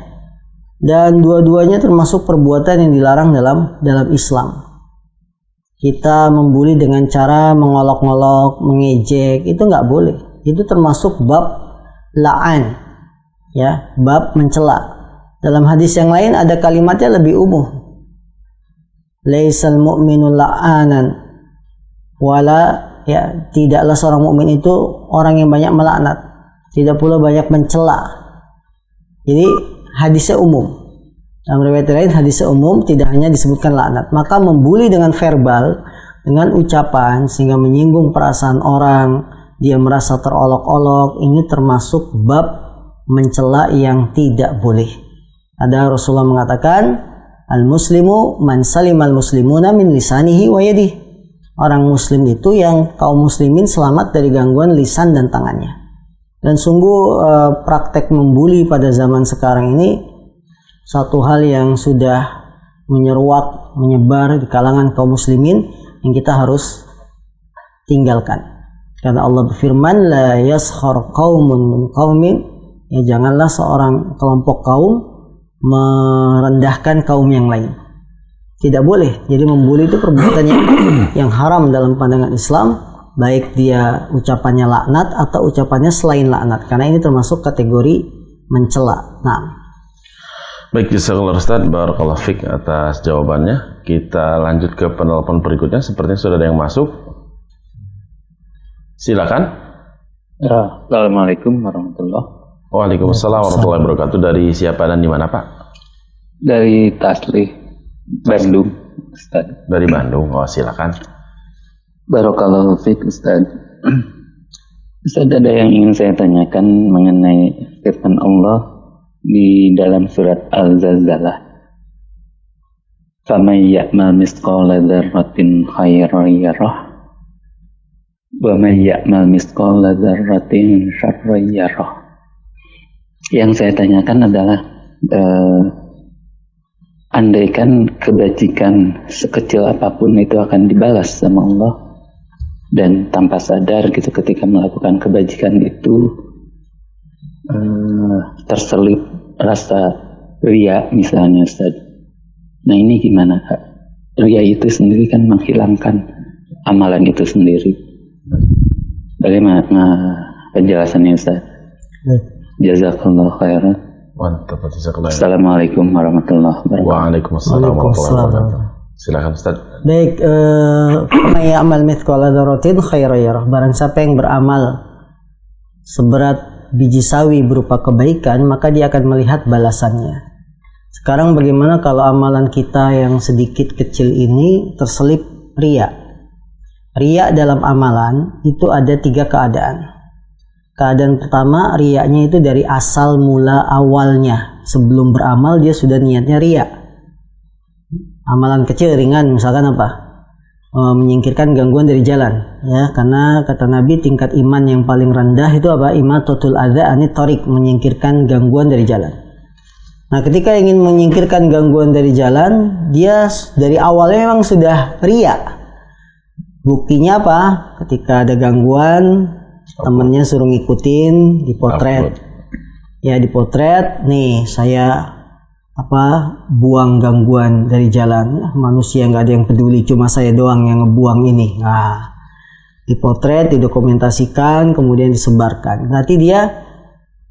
Dan dua-duanya termasuk perbuatan yang dilarang dalam Islam. Kita membuli dengan cara mengolok-olok, mengejek, itu nggak boleh. Itu termasuk bab la'an, ya, bab mencela. Dalam hadis yang lain ada kalimatnya lebih umum. Laisal mu'minu la'anan, wala, ya, tidaklah seorang mukmin itu orang yang banyak melaknat, tidak pula banyak mencela. Jadi hadisnya umum. Dalam riwayat lain hadisnya umum, tidak hanya disebutkan laknat. Maka membuli dengan verbal, dengan ucapan sehingga menyinggung perasaan orang, dia merasa terolok-olok, ini termasuk bab mencela yang tidak boleh. Ada Rasulullah mengatakan, al-muslimu man salimal muslimuna min lisanihi wa yadihi. Orang muslim itu yang kaum muslimin selamat dari gangguan lisan dan tangannya. Dan sungguh praktek membuli pada zaman sekarang ini satu hal yang sudah menyeruak, menyebar di kalangan kaum muslimin yang kita harus tinggalkan. Karena Allah berfirman, la yaskhar qaumun min qaumin, ya janganlah seorang kelompok kaum merendahkan kaum yang lain. Tidak boleh. Jadi membuli itu perbuatan yang haram dalam pandangan Islam, baik dia ucapannya laknat atau ucapannya selain laknat, karena ini termasuk kategori mencela. Nah, baik, jazakallahu Ustaz, barakallahu fiik atas jawabannya. Kita lanjut ke penelpon berikutnya. Sepertinya sudah ada yang masuk. Silakan. Assalamualaikum warahmatullahi wabarakatuh. Waalaikumsalam warahmatullahi wabarakatuh. Dari siapa dan di mana, Pak? Dari Tasli, Bandung, Ustaz. Dari Bandung. Oh, silakan. Barakallahu fiik, Ustaz. Ustaz, ada yang ingin saya tanyakan mengenai firman Allah di dalam surat Al-Zalzalah. Faman ya'mal misqala dzarratin khairan yarah wa man ya'mal misqala dzarratin syarran yarah. Yang saya tanyakan adalah andaikan kebajikan sekecil apapun itu akan dibalas sama Allah, dan tanpa sadar gitu ketika melakukan kebajikan itu terselip rasa ria misalnya, Ustaz. Nah, ini gimana, Kak? Ria itu sendiri kan menghilangkan amalan itu sendiri. Bagaimana penjelasannya, Ustaz? Jazakallahu khairan. Assalamualaikum warahmatullahi wabarakatuh. Waalaikumsalam warahmatullahi wabarakatuh. Silakan, Ustaz. baik, may ya'mal mithqala dzarratin khairan yarah. Barang siapa yang beramal seberat biji sawi berupa kebaikan, maka dia akan melihat balasannya. Sekarang bagaimana kalau amalan kita yang sedikit kecil ini terselip riya? Riya dalam amalan itu ada 3 keadaan. Keadaan pertama, riyanya itu dari asal mula awalnya. Sebelum beramal dia sudah niatnya riya. Amalan kecil ringan misalkan apa? Menyingkirkan gangguan dari jalan, ya, karena kata Nabi tingkat iman yang paling rendah itu apa? Imatatul adza anit thariq, menyingkirkan gangguan dari jalan. Nah, ketika ingin menyingkirkan gangguan dari jalan, dia dari awalnya memang sudah riya. Buktinya apa? Ketika ada gangguan, temennya suruh ngikutin, dipotret. Ya, dipotret, nih saya buang gangguan dari jalan. Manusia nggak ada yang peduli, cuma saya doang yang ngebuang ini. Nah, dipotret, didokumentasikan, kemudian disebarkan. Berarti dia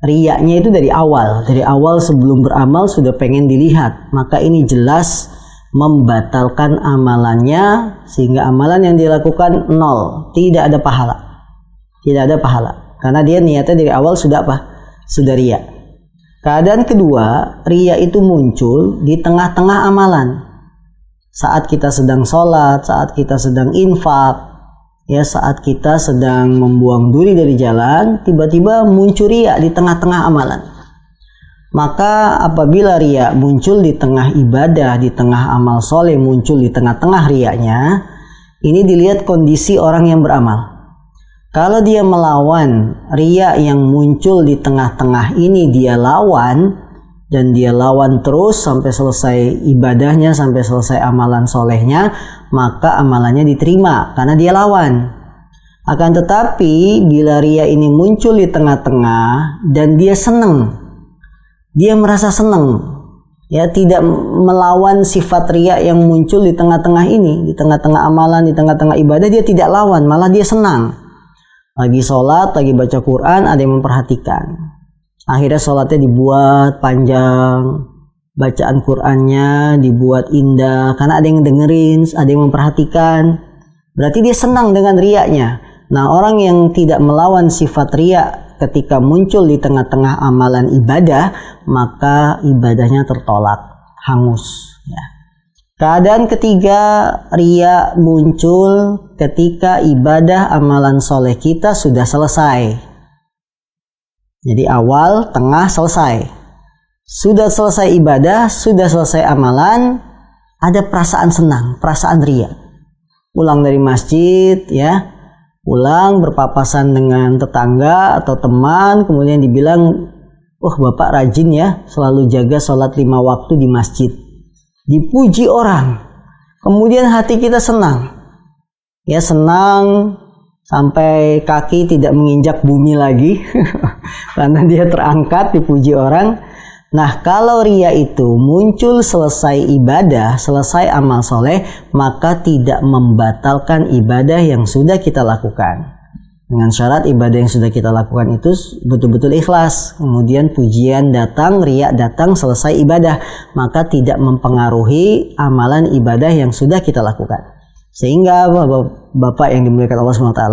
riyanya itu dari awal sebelum beramal sudah pengen dilihat. Maka ini jelas membatalkan amalannya, sehingga amalan yang dilakukan nol, tidak ada pahala. Tidak ada pahala, karena dia niatnya dari awal sudah sudah riya. Keadaan kedua, riya itu muncul di tengah-tengah amalan. Saat kita sedang sholat, saat kita sedang infak, ya, saat kita sedang membuang duri dari jalan, tiba-tiba muncul riya di tengah-tengah amalan. Maka apabila riya muncul di tengah ibadah, di tengah amal soleh, muncul di tengah-tengah riyanya, ini dilihat kondisi orang yang beramal. Kalau dia melawan riya yang muncul di tengah-tengah ini, dia lawan, dan dia lawan terus sampai selesai ibadahnya, sampai selesai amalan solehnya, maka amalannya diterima karena dia lawan. Akan tetapi bila riya ini muncul di tengah-tengah dan dia senang, dia merasa senang, ya, tidak melawan sifat riya yang muncul di tengah-tengah ini, di tengah-tengah amalan, di tengah-tengah ibadah, dia tidak lawan, malah dia senang. Lagi sholat, lagi baca Quran, ada yang memperhatikan. Akhirnya sholatnya dibuat panjang, bacaan Qurannya dibuat indah, karena ada yang dengerin, ada yang memperhatikan. Berarti dia senang dengan riyanya. Nah, orang yang tidak melawan sifat riya ketika muncul di tengah-tengah amalan ibadah, maka ibadahnya tertolak, hangus, ya. Keadaan ketiga, riya muncul ketika ibadah amalan soleh kita sudah selesai. Jadi awal, tengah, selesai. Sudah selesai ibadah, sudah selesai amalan, ada perasaan senang, perasaan riya. Pulang dari masjid, ya, pulang berpapasan dengan tetangga atau teman, kemudian dibilang, wah bapak rajin ya, selalu jaga sholat 5 waktu di masjid. Dipuji orang, kemudian hati kita senang. Ya senang sampai kaki tidak menginjak bumi lagi, karena dia terangkat dipuji orang. Nah kalau riya itu muncul selesai ibadah, selesai amal soleh, maka tidak membatalkan ibadah yang sudah kita lakukan. Dengan syarat ibadah yang sudah kita lakukan itu betul-betul ikhlas. Kemudian pujian datang, riya datang, selesai ibadah, maka tidak mempengaruhi amalan ibadah yang sudah kita lakukan. Sehingga Bapak yang dimuliakan Allah SWT,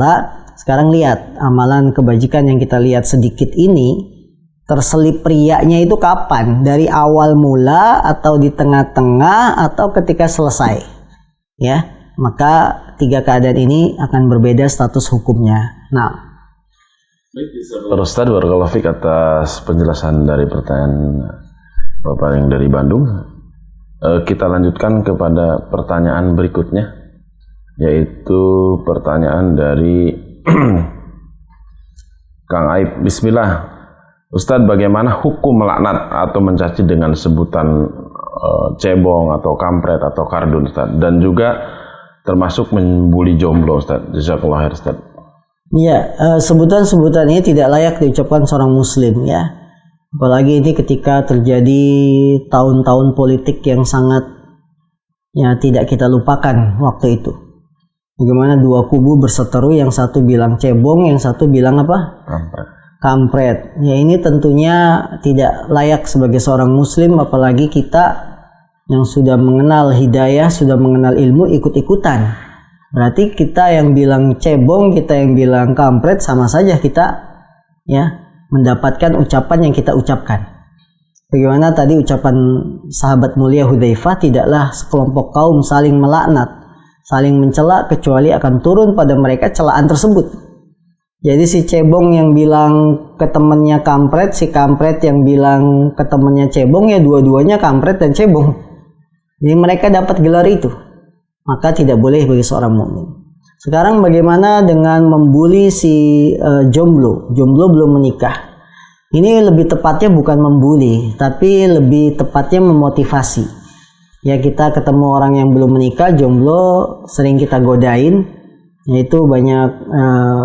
sekarang lihat amalan kebajikan yang kita lihat sedikit ini, terselip riyanya itu kapan? Dari awal mula atau di tengah-tengah atau ketika selesai? Ya, maka 3 keadaan ini akan berbeda status hukumnya. Nah, Ustaz barakallahu fiik atas penjelasan dari pertanyaan Bapak yang dari Bandung. Kita lanjutkan kepada pertanyaan berikutnya, yaitu pertanyaan dari Kang Aib. Bismillah. Ustadz, bagaimana hukum melaknat atau mencaci dengan sebutan cebong atau kampret atau kardun, Ustadz? Dan juga termasuk membuli jomblo, Ustadz. Jazakallahu khair, Ustadz. Iya, sebutan-sebutan ini tidak layak diucapkan seorang muslim ya. Apalagi ini ketika terjadi tahun-tahun politik yang sangat ya tidak kita lupakan waktu itu. Bagaimana 2 kubu berseteru, yang satu bilang cebong, yang satu bilang apa? Kampret. Ya ini tentunya tidak layak sebagai seorang muslim, apalagi kita yang sudah mengenal hidayah, sudah mengenal ilmu, ikut-ikutan. Berarti kita yang bilang cebong, kita yang bilang kampret, sama saja kita ya mendapatkan ucapan yang kita ucapkan. Bagaimana tadi ucapan sahabat mulia Hudzaifah, tidaklah sekelompok kaum saling melaknat, saling mencela, kecuali akan turun pada mereka celaan tersebut. Jadi si cebong yang bilang ke temannya kampret, si kampret yang bilang ke temannya cebong, ya dua-duanya kampret dan cebong. Jadi mereka dapat gelar itu. Maka tidak boleh bagi seorang mukmin. Sekarang bagaimana dengan membuli si jomblo? Jomblo belum menikah. Ini lebih tepatnya bukan membuli, tapi lebih tepatnya memotivasi. Ya kita ketemu orang yang belum menikah, jomblo, sering kita godain. Yaitu banyak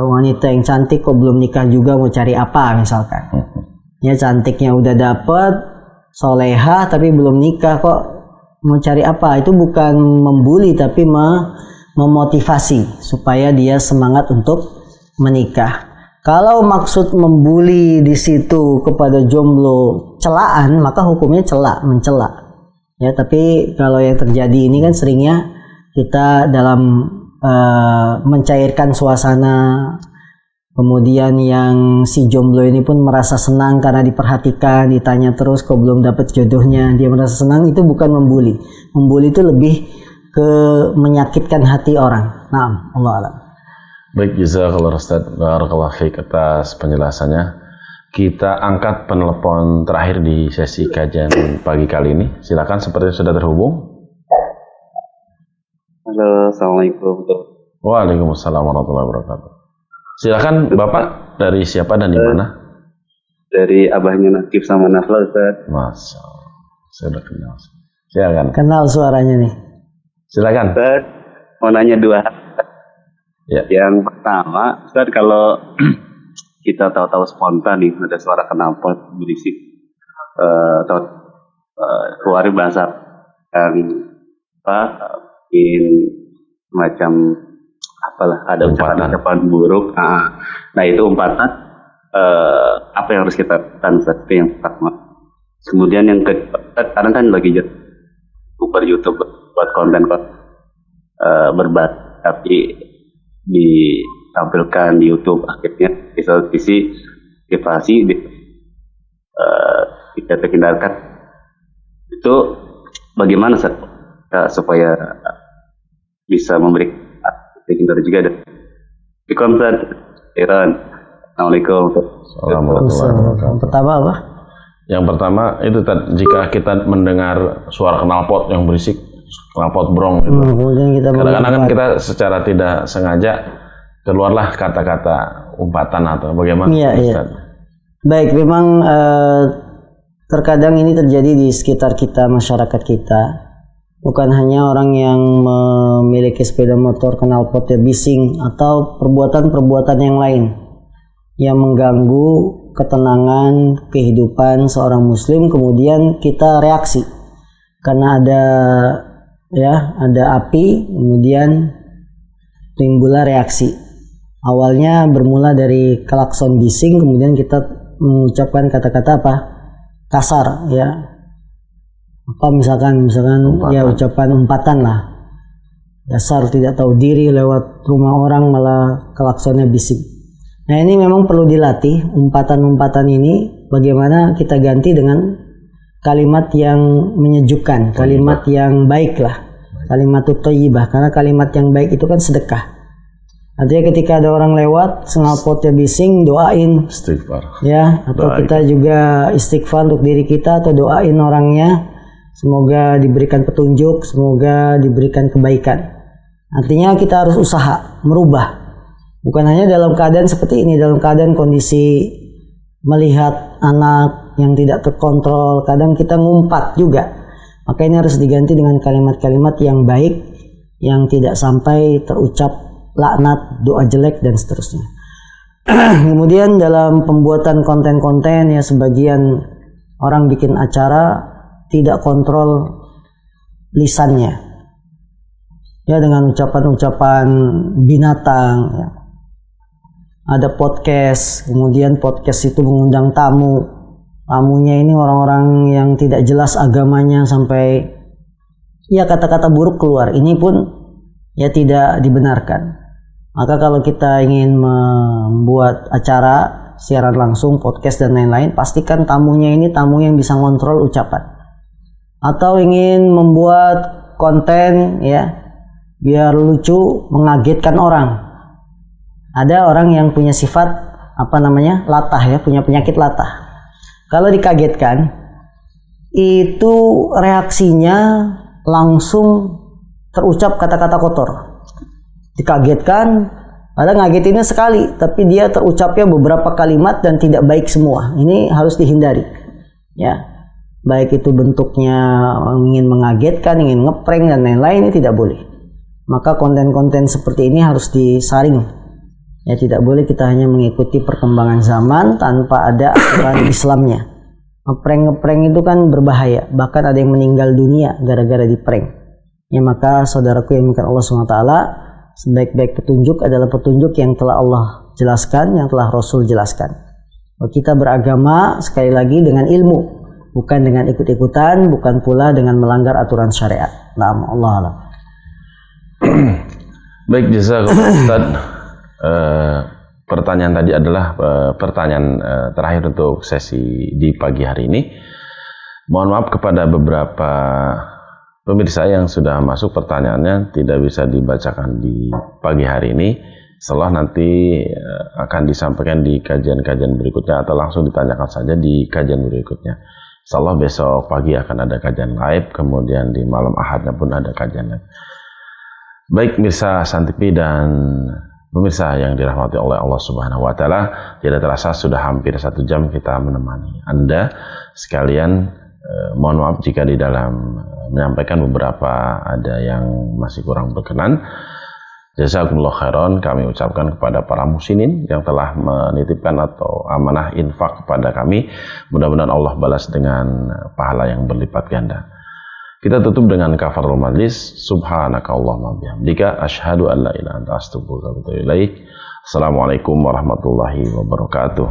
wanita yang cantik kok belum nikah juga, mau cari apa misalkan. Ya cantiknya udah dapet, soleha tapi belum nikah, kok mau cari apa? Itu bukan membuli tapi memotivasi supaya dia semangat untuk menikah. Kalau maksud membuli di situ kepada jomblo celaan, maka hukumnya mencela. Ya tapi kalau yang terjadi ini kan seringnya kita dalam mencairkan suasana, kemudian yang si jomblo ini pun merasa senang karena diperhatikan, ditanya terus kok belum dapat jodohnya, dia merasa senang. Itu bukan membuli. Membuli itu lebih ke menyakitkan hati orang. Naam, Allah alam. Baik, jazakallahu Ustaz, barakallahu fiik atas penjelasannya. Kita angkat penelpon terakhir di sesi kajian pagi kali ini. Silakan, seperti sudah terhubung. Halo, assalamualaikum. Waalaikumsalam warahmatullahi wabarakatuh. Silakan Bapak, dari siapa dan di mana? Dari abahnya Nakif sama Nafla, Ustaz. Masya Allah, saya udah kenal. Silakan. Kenal suaranya nih. Silakan. Ustaz, mau nanya 2 hal. Ya. Yang pertama, Ustaz, kalau kita tahu-tahu spontan nih ada suara knalpot berisik, atau keluar bahasa yang macam apalah, ada ucapan buruk. Nah itu umpatan, apa yang harus kita lakukan? Itu yang pertama. Kemudian yang kedua, kadang kan lagi buka YouTube buat konten berbat, tapi ditampilkan di YouTube akhirnya di satu sisi privasi tidak terhindarkan. Itu bagaimana supaya bisa memberi terhindar juga ada. Assalamualaikum. Yang pertama apa? Yang pertama itu jika kita mendengar suara knalpot yang berisik, knalpot brong gitu. Kadang-kadang kan kita secara tidak sengaja keluarlah kata-kata umpatan atau bagaimana? Iya, Ustaz? Baik, memang terkadang ini terjadi di sekitar kita, masyarakat kita. Bukan hanya orang yang memiliki sepeda motor, knalpotnya bising, atau perbuatan-perbuatan yang lain yang mengganggu ketenangan kehidupan seorang muslim, kemudian kita reaksi karena ada api, kemudian timbullah reaksi. Awalnya bermula dari klakson bising, kemudian kita mengucapkan kata-kata apa? Kasar, ya. Apa misalkan umpatan. Ya ucapan umpatan lah. Dasar tidak tahu diri, lewat rumah orang malah klaksonnya bising. Nah, ini memang perlu dilatih umpatan-umpatan ini, bagaimana kita ganti dengan kalimat yang menyejukkan, kalimat yang baik lah. Kalimat thayyibah, karena kalimat yang baik itu kan sedekah. Artinya ketika ada orang lewat, knalpotnya bising, doain Istighfar. ya, atau kita juga istighfar untuk diri kita atau doain orangnya, semoga diberikan petunjuk, semoga diberikan kebaikan. Artinya kita harus usaha merubah. Bukan hanya dalam keadaan seperti ini, dalam keadaan kondisi melihat anak yang tidak terkontrol, kadang kita ngumpat juga. Maka ini harus diganti dengan kalimat-kalimat yang baik, yang tidak sampai terucap laknat, doa jelek, dan seterusnya. Kemudian dalam pembuatan konten-konten, ya sebagian orang bikin acara tidak kontrol lisannya, ya, dengan ucapan-ucapan binatang, ya. Ada podcast, kemudian podcast itu mengundang tamunya ini orang-orang yang tidak jelas agamanya, sampai ya kata-kata buruk keluar. Ini pun ya tidak dibenarkan. Maka kalau kita ingin membuat acara siaran langsung, podcast dan lain-lain, pastikan tamunya ini tamu yang bisa ngontrol ucapan. Atau ingin membuat konten, ya, biar lucu, mengagetkan orang. Ada orang yang punya sifat latah, ya, punya penyakit latah. Kalau dikagetkan, itu reaksinya langsung terucap kata-kata kotor. Dikagetkan, padahal ngagetinnya sekali, tapi dia terucapnya beberapa kalimat dan tidak baik semua. Ini harus dihindari, ya. Baik itu bentuknya ingin mengagetkan, ingin ngeprank dan lain-lain, ini tidak boleh. Maka konten-konten seperti ini harus disaring. Ya, tidak boleh kita hanya mengikuti perkembangan zaman tanpa ada aturan Islamnya. Ngeprank itu kan berbahaya, bahkan ada yang meninggal dunia gara-gara di-prank. Ya, maka saudaraku yang dimuliakan Allah SWT, sebaik-baik petunjuk adalah petunjuk yang telah Allah jelaskan, yang telah Rasul jelaskan. Bahwa kita beragama sekali lagi dengan ilmu, bukan dengan ikut-ikutan, bukan pula dengan melanggar aturan syariat. Naam, Allah alam. Baik, jazakallahu Ustaz. Pertanyaan tadi adalah pertanyaan terakhir untuk sesi di pagi hari ini. Mohon maaf kepada beberapa pemirsa yang sudah masuk pertanyaannya tidak bisa dibacakan di pagi hari ini. Setelah nanti akan disampaikan di kajian-kajian berikutnya atau langsung ditanyakan saja di kajian berikutnya. Insyaallah besok pagi akan ada kajian live, kemudian di malam Ahadnya pun ada kajian live. Baik pemirsa Santipi dan pemirsa yang dirahmati oleh Allah Subhanahu wa Ta'ala, tidak terasa sudah hampir 1 jam kita menemani Anda sekalian. Mohon maaf jika di dalam menyampaikan beberapa ada yang masih kurang berkenan. Jazakumullah khairan kami ucapkan kepada para muslimin yang telah menitipkan atau amanah infak kepada kami. Mudah-mudahan Allah balas dengan pahala yang berlipat ganda. Kita tutup dengan kafaratul majlis. Subhanaka Allahumma bihamdika asyhadu an la ilaha illa anta astaghfiruka wa atubu ilaik. Assalamualaikum warahmatullahi wabarakatuh.